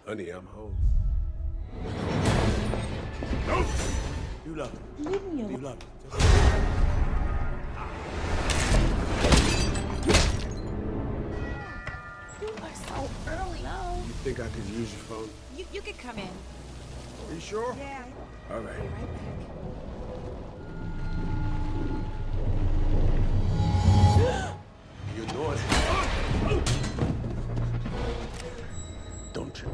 Honey, I'm home. No! You love him. Leave me alone. You love him. You are so early. No. You think I could use your phone? You can come in. Are you sure? Yeah. All right. Be right back. You're naughty. Don't you?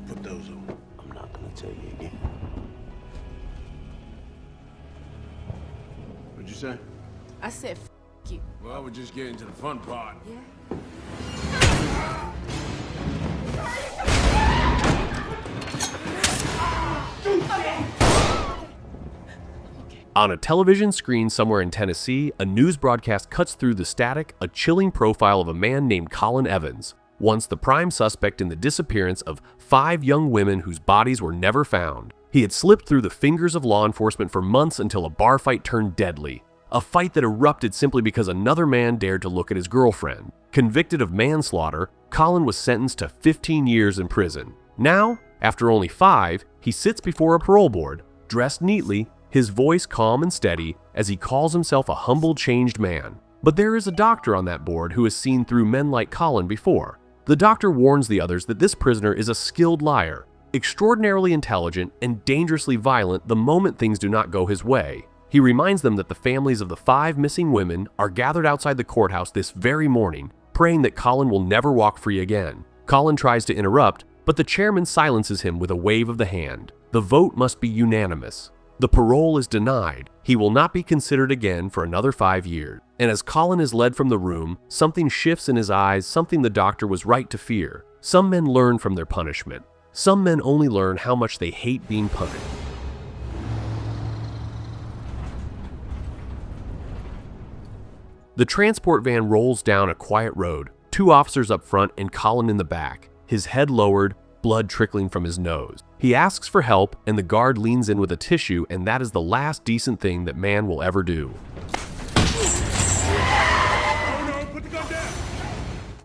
Put those on. I'm not gonna tell you again. What'd you say? I said, F you. Well, we're just getting to the fun part. Yeah. On a television screen somewhere in Tennessee, a news broadcast cuts through the static, a chilling profile of a man named Colin Evans, once the prime suspect in the disappearance of 5 young women whose bodies were never found. He had slipped through the fingers of law enforcement for months until a bar fight turned deadly. A fight that erupted simply because another man dared to look at his girlfriend. Convicted of manslaughter, Colin was sentenced to 15 years in prison. Now, after only 5, he sits before a parole board, dressed neatly, his voice calm and steady as he calls himself a humble, changed man. But there is a doctor on that board who has seen through men like Colin before. The doctor warns the others that this prisoner is a skilled liar, extraordinarily intelligent and dangerously violent the moment things do not go his way. He reminds them that the families of the 5 missing women are gathered outside the courthouse this very morning, praying that Colin will never walk free again. Colin tries to interrupt, but the chairman silences him with a wave of the hand. The vote must be unanimous. The parole is denied. He will not be considered again for another 5 years. And as Colin is led from the room, something shifts in his eyes, something the doctor was right to fear. Some men learn from their punishment. Some men only learn how much they hate being punished. The transport van rolls down a quiet road, 2 officers up front and Colin in the back, his head lowered, blood trickling from his nose. He asks for help, and the guard leans in with a tissue, and that is the last decent thing that man will ever do. Oh no, put the gun down!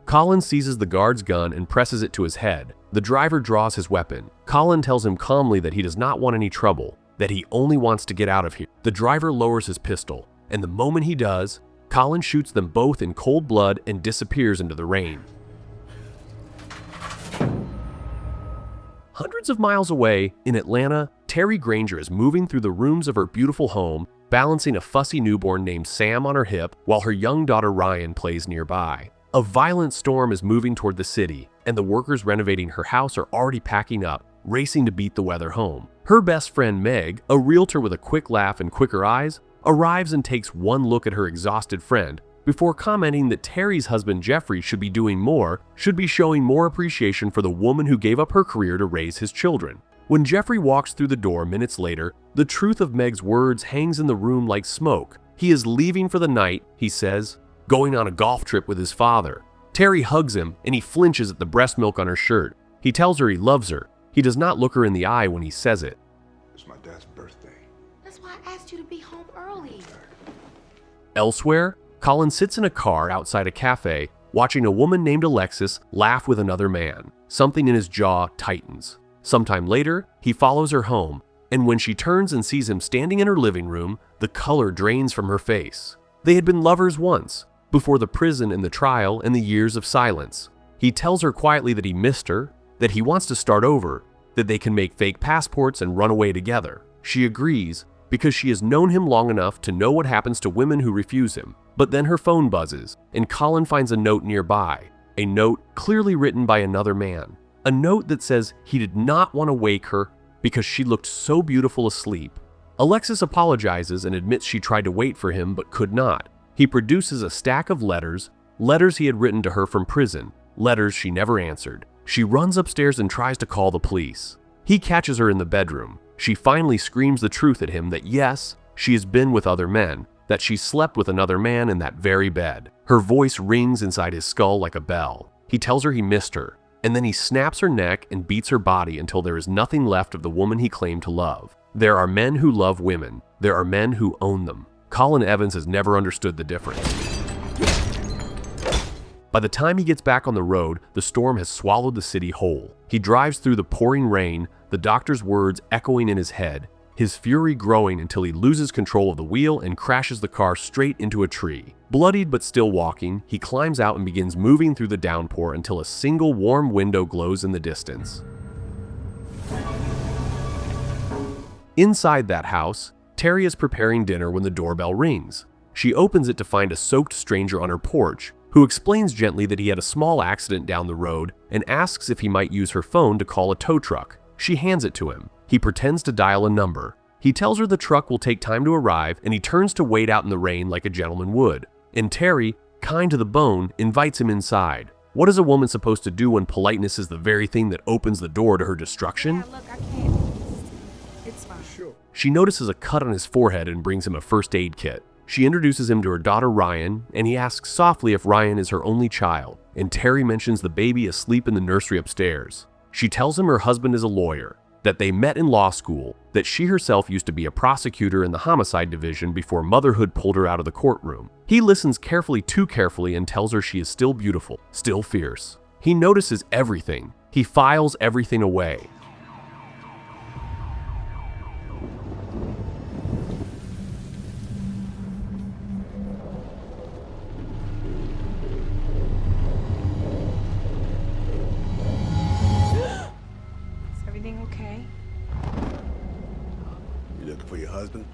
Colin seizes the guard's gun and presses it to his head. The driver draws his weapon. Colin tells him calmly that he does not want any trouble, that he only wants to get out of here. The driver lowers his pistol, and the moment he does, Colin shoots them both in cold blood and disappears into the rain. Hundreds of miles away, in Atlanta, Terri Granger is moving through the rooms of her beautiful home, balancing a fussy newborn named Sam on her hip while her young daughter Ryan plays nearby. A violent storm is moving toward the city, and the workers renovating her house are already packing up, racing to beat the weather home. Her best friend Meg, a realtor with a quick laugh and quicker eyes, arrives and takes one look at her exhausted friend before commenting that Terry's husband Jeffrey should be showing more appreciation for the woman who gave up her career to raise his children. When Jeffrey walks through the door minutes later, the truth of Meg's words hangs in the room like smoke. He is leaving for the night, he says, going on a golf trip with his father. Terry hugs him and he flinches at the breast milk on her shirt. He tells her he loves her. He does not look her in the eye when he says it. It's my dad's birthday. That's why I asked you to be home early. Elsewhere, Colin sits in a car outside a cafe, watching a woman named Alexis laugh with another man. Something in his jaw tightens. Sometime later, he follows her home, and when she turns and sees him standing in her living room, the color drains from her face. They had been lovers once, before the prison and the trial and the years of silence. He tells her quietly that he missed her, that he wants to start over, that they can make fake passports and run away together. She agrees, because she has known him long enough to know what happens to women who refuse him. But then her phone buzzes, and Colin finds a note nearby, a note clearly written by another man, a note that says he did not want to wake her because she looked so beautiful asleep. Alexis apologizes and admits she tried to wait for him but could not. He produces a stack of letters he had written to her from prison, letters she never answered. She runs upstairs and tries to call the police. He catches her in the bedroom. She finally screams the truth at him that yes, she has been with other men, that she slept with another man in that very bed. Her voice rings inside his skull like a bell. He tells her he missed her, and then he snaps her neck and beats her body until there is nothing left of the woman he claimed to love. There are men who love women. There are men who own them. Colin Evans has never understood the difference. By the time he gets back on the road, the storm has swallowed the city whole. He drives through the pouring rain, the doctor's words echoing in his head, his fury growing until he loses control of the wheel and crashes the car straight into a tree. Bloodied but still walking, he climbs out and begins moving through the downpour until a single warm window glows in the distance. Inside that house, Terri is preparing dinner when the doorbell rings. She opens it to find a soaked stranger on her porch, who explains gently that he had a small accident down the road and asks if he might use her phone to call a tow truck. She hands it to him. He pretends to dial a number. He tells her the truck will take time to arrive, and he turns to wait out in the rain like a gentleman would. And Terri, kind to the bone, invites him inside. What is a woman supposed to do when politeness is the very thing that opens the door to her destruction? Yeah, look, I can't. It's fine. Sure. She notices a cut on his forehead and brings him a first aid kit. She introduces him to her daughter Ryan, and he asks softly if Ryan is her only child, and Terri mentions the baby asleep in the nursery upstairs. She tells him her husband is a lawyer, that they met in law school, that she herself used to be a prosecutor in the homicide division before motherhood pulled her out of the courtroom. He listens carefully, too carefully, and tells her she is still beautiful, still fierce. He notices everything. He files everything away. Is everything okay? You looking for your husband?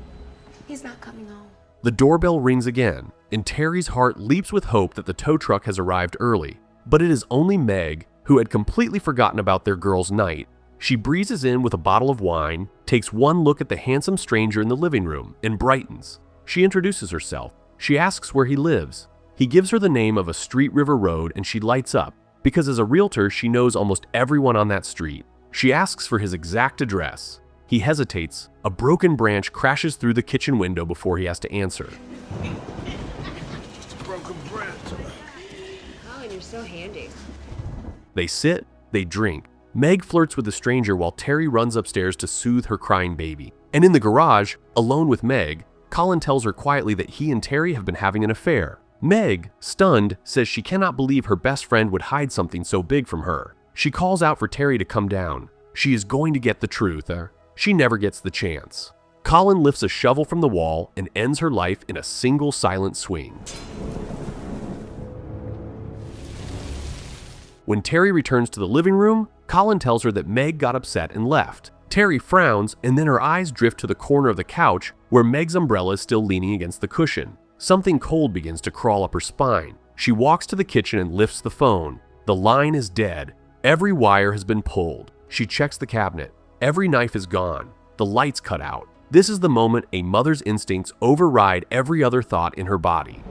He's not coming home. The doorbell rings again, and Terri's heart leaps with hope that the tow truck has arrived early. But it is only Meg, who had completely forgotten about their girls' night. She breezes in with a bottle of wine, takes one look at the handsome stranger in the living room, and brightens. She introduces herself. She asks where he lives. He gives her the name of a street River Road, and she lights up, because as a realtor, she knows almost everyone on that street. She asks for his exact address. He hesitates. A broken branch crashes through the kitchen window before he has to answer. Just a broken branch. Colin, you're so handy. They sit, they drink. Meg flirts with the stranger while Terri runs upstairs to soothe her crying baby. And in the garage, alone with Meg, Colin tells her quietly that he and Terri have been having an affair. Meg, stunned, says she cannot believe her best friend would hide something so big from her. She calls out for Terri to come down. She is going to get the truth. She never gets the chance. Colin lifts a shovel from the wall and ends her life in a single silent swing. When Terri returns to the living room, Colin tells her that Meg got upset and left. Terri frowns, and then her eyes drift to the corner of the couch where Meg's umbrella is still leaning against the cushion. Something cold begins to crawl up her spine. She walks to the kitchen and lifts the phone. The line is dead. Every wire has been pulled. She checks the cabinet. Every knife is gone. The lights cut out. This is the moment a mother's instincts override every other thought in her body.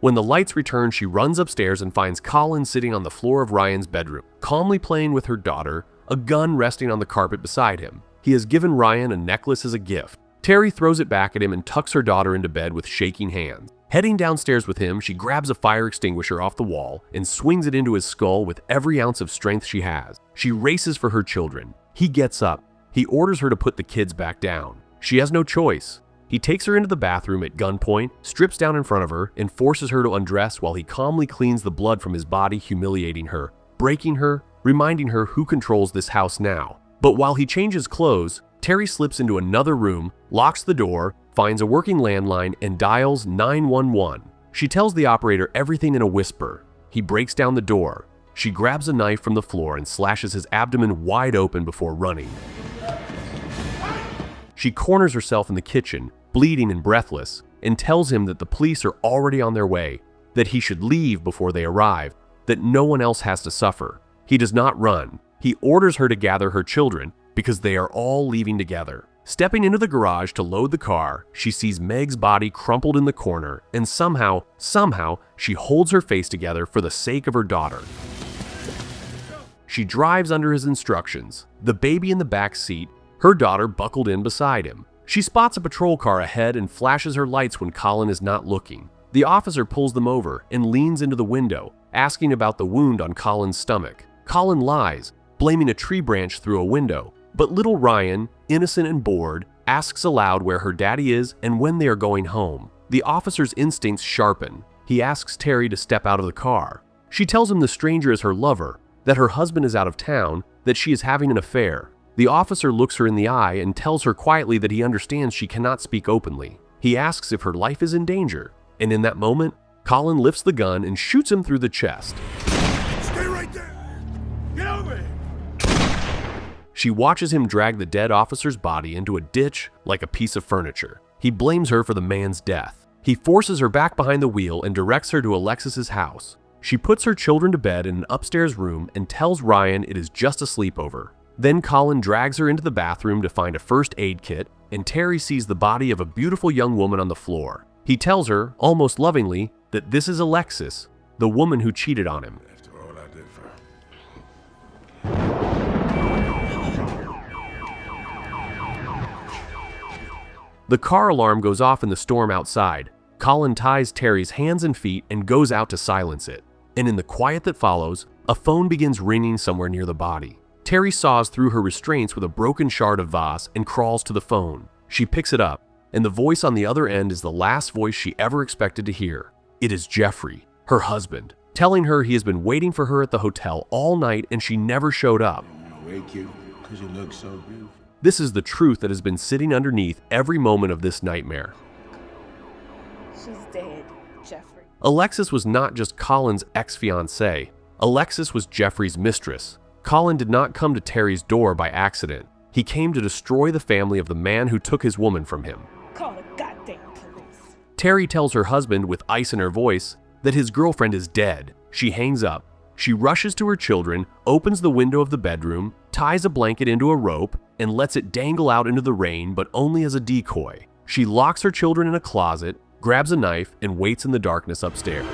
When the lights return, she runs upstairs and finds Colin sitting on the floor of Ryan's bedroom, calmly playing with her daughter, a gun resting on the carpet beside him. He has given Ryan a necklace as a gift. Terri throws it back at him and tucks her daughter into bed with shaking hands. Heading downstairs with him, she grabs a fire extinguisher off the wall and swings it into his skull with every ounce of strength she has. She races for her children. He gets up. He orders her to put the kids back down. She has no choice. He takes her into the bathroom at gunpoint, strips down in front of her, and forces her to undress while he calmly cleans the blood from his body, humiliating her, breaking her, reminding her who controls this house now. But while he changes clothes, Terri slips into another room, locks the door, finds a working landline, and dials 911. She tells the operator everything in a whisper. He breaks down the door. She grabs a knife from the floor and slashes his abdomen wide open before running. She corners herself in the kitchen, bleeding and breathless, and tells him that the police are already on their way, that he should leave before they arrive, that no one else has to suffer. He does not run. He orders her to gather her children because they are all leaving together. Stepping into the garage to load the car, she sees Meg's body crumpled in the corner, and somehow, she holds her face together for the sake of her daughter. She drives under his instructions, the baby in the back seat, her daughter buckled in beside him. She spots a patrol car ahead and flashes her lights when Colin is not looking. The officer pulls them over and leans into the window, asking about the wound on Colin's stomach. Colin lies, blaming a tree branch through a window. But little Ryan, innocent and bored, asks aloud where her daddy is and when they are going home. The officer's instincts sharpen. He asks Terri to step out of the car. She tells him the stranger is her lover, that her husband is out of town, that she is having an affair. The officer looks her in the eye and tells her quietly that he understands she cannot speak openly. He asks if her life is in danger, and in that moment, Colin lifts the gun and shoots him through the chest. Stay right there! Get over here! She watches him drag the dead officer's body into a ditch like a piece of furniture. He blames her for the man's death. He forces her back behind the wheel and directs her to Alexis's house. She puts her children to bed in an upstairs room and tells Ryan it is just a sleepover. Then Colin drags her into the bathroom to find a first aid kit, and Terri sees the body of a beautiful young woman on the floor. He tells her, almost lovingly, that this is Alexis, the woman who cheated on him. After all I did for her. The car alarm goes off in the storm outside. Colin ties Terri's hands and feet and goes out to silence it. And in the quiet that follows, a phone begins ringing somewhere near the body. Terri saws through her restraints with a broken shard of vase and crawls to the phone. She picks it up, and the voice on the other end is the last voice she ever expected to hear. It is Jeffrey, her husband, telling her he has been waiting for her at the hotel all night and she never showed up. I don't want to wake you because you look so beautiful. This is the truth that has been sitting underneath every moment of this nightmare. She's dead, Jeffrey. Alexis was not just Colin's ex-fiancée. Alexis was Jeffrey's mistress. Colin did not come to Terri's door by accident. He came to destroy the family of the man who took his woman from him. Call the goddamn police. Terri tells her husband with ice in her voice that his girlfriend is dead. She hangs up. She rushes to her children, opens the window of the bedroom, ties a blanket into a rope, and lets it dangle out into the rain, but only as a decoy. She locks her children in a closet, grabs a knife, and waits in the darkness upstairs.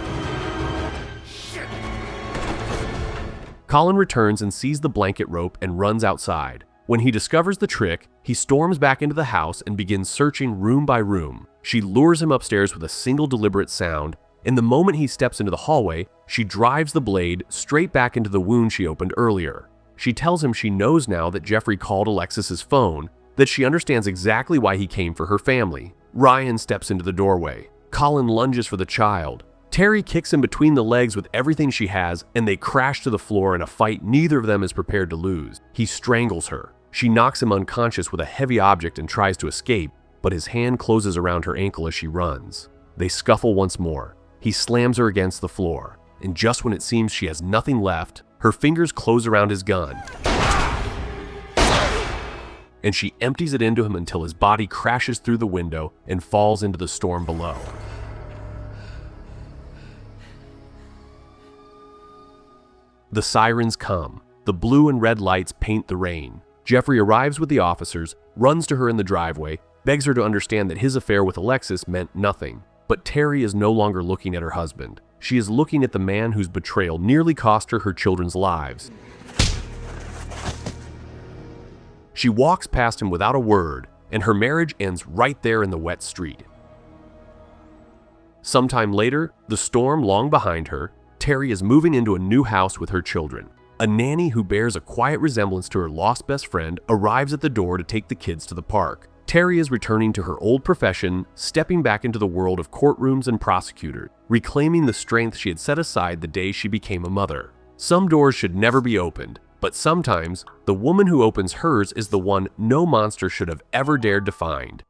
Colin returns and sees the blanket rope and runs outside. When he discovers the trick, he storms back into the house and begins searching room by room. She lures him upstairs with a single deliberate sound, and the moment he steps into the hallway, she drives the blade straight back into the wound she opened earlier. She tells him she knows now that Jeffrey called Alexis's phone, that she understands exactly why he came for her family. Ryan steps into the doorway. Colin lunges for the child. Terri kicks him between the legs with everything she has, and they crash to the floor in a fight neither of them is prepared to lose. He strangles her. She knocks him unconscious with a heavy object and tries to escape, but his hand closes around her ankle as she runs. They scuffle once more. He slams her against the floor, and just when it seems she has nothing left, her fingers close around his gun, and she empties it into him until his body crashes through the window and falls into the storm below. The sirens come. The blue and red lights paint the rain. Jeffrey arrives with the officers, runs to her in the driveway, begs her to understand that his affair with Alexis meant nothing. But Terri is no longer looking at her husband. She is looking at the man whose betrayal nearly cost her her children's lives. She walks past him without a word, and her marriage ends right there in the wet street. Sometime later, the storm long behind her, Terri is moving into a new house with her children. A nanny who bears a quiet resemblance to her lost best friend arrives at the door to take the kids to the park. Terri is returning to her old profession, stepping back into the world of courtrooms and prosecutors, reclaiming the strength she had set aside the day she became a mother. Some doors should never be opened, but sometimes the woman who opens hers is the one no monster should have ever dared to find.